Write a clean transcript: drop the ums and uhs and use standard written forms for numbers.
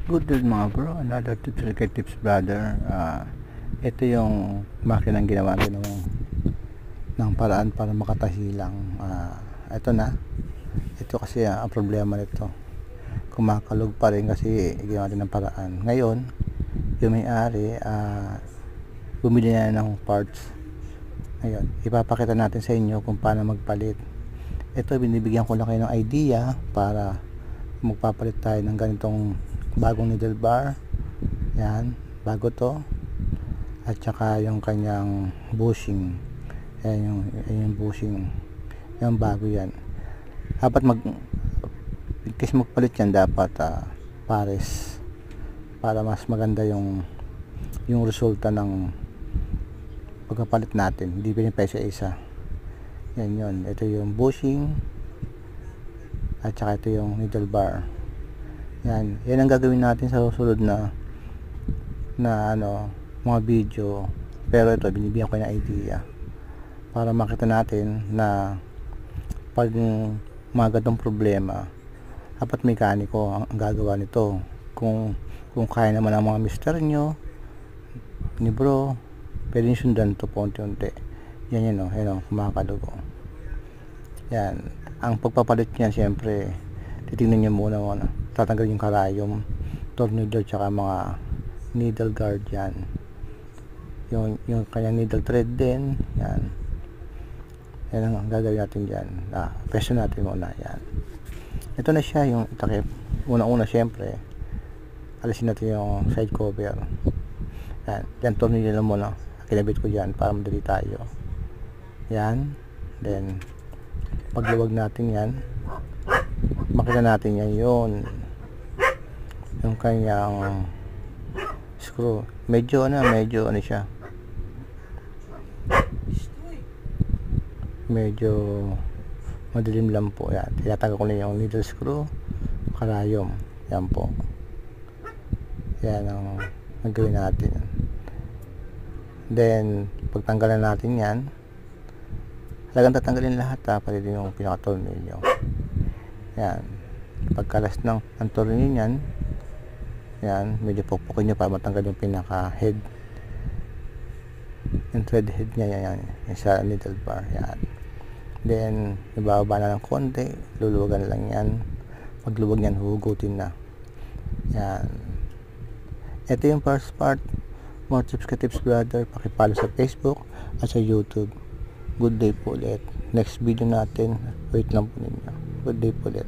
Good day mga bro, another tips and tips brother. Ito yung makinang ginawa ng paraan para makatahi lang. Ito na. Ito kasi ang problema nito. Kumakalog pa rin kasi ginawa din ng paraan. Ngayon, yung may-ari bumili na ng parts. Ngayon, ipapakita natin sa inyo kung paano magpalit. Ito, binibigyan ko lang kayo ng idea para magpapalit tayo ng ganitong bagong needle bar. Yan, bago to. At saka yung kanyang bushing. Yan yung bushing. Yan, bago yan. Dapat kasi magpalit yan, dapat pares para mas maganda yung resulta ng pagpapalit natin. Hindi pinipay sa isa. Yan yun. Ito yung bushing at saka ito yung needle bar. Yan ang gagawin natin sa susunod na mga video. Pero ito, binibigyan ko ng idea para makita natin na pag mga ganitong problema, dapat mekaniko ang gagawa nito. Kung kaya naman ang mga mister nyo ni bro, pwede nyo sundan to po unti-unti. Yan kumakalugo. Yan, ang pagpapalit niyan, siyempre titignan nyo muna tatanggalin yung karayom, tornilyo, tsaka mga needle guard. Yan yung kanyang needle thread din. Yan ang gagawin natin dyan. Peso natin muna. Yan, ito na siya yung takip. Una syempre alisin natin yung side cover. Yan tornilyo lang muna, kinabit ko dyan para madali tayo. Yan, then pagluwag natin yan, makita natin yan yung kanyang screw. Medyo siya, medyo madilim lang po. Yan, tinatagal ko na yung needle screw, karayom. Yan po, yan ang gagawin natin. Then pagtanggalan natin yan, talagang tatanggalin lahat, pati din yung pinaka-tornilyo. Yan, pagkalas ng tornilyo niyan, yan, medyo pukpukin nyo para matanggal yung pinaka-head, yung thread head niya. Yan yung sa needle bar. Yan, then ibababa na ng konti, luluwagan lang yan. Pagluwag yan, huhugutin na. Yan, ito yung first part. More tips ka tips brother, pakipalo sa Facebook at sa YouTube. Good day po ulit. Next video natin, wait lang po ninyo. Good day po ulit.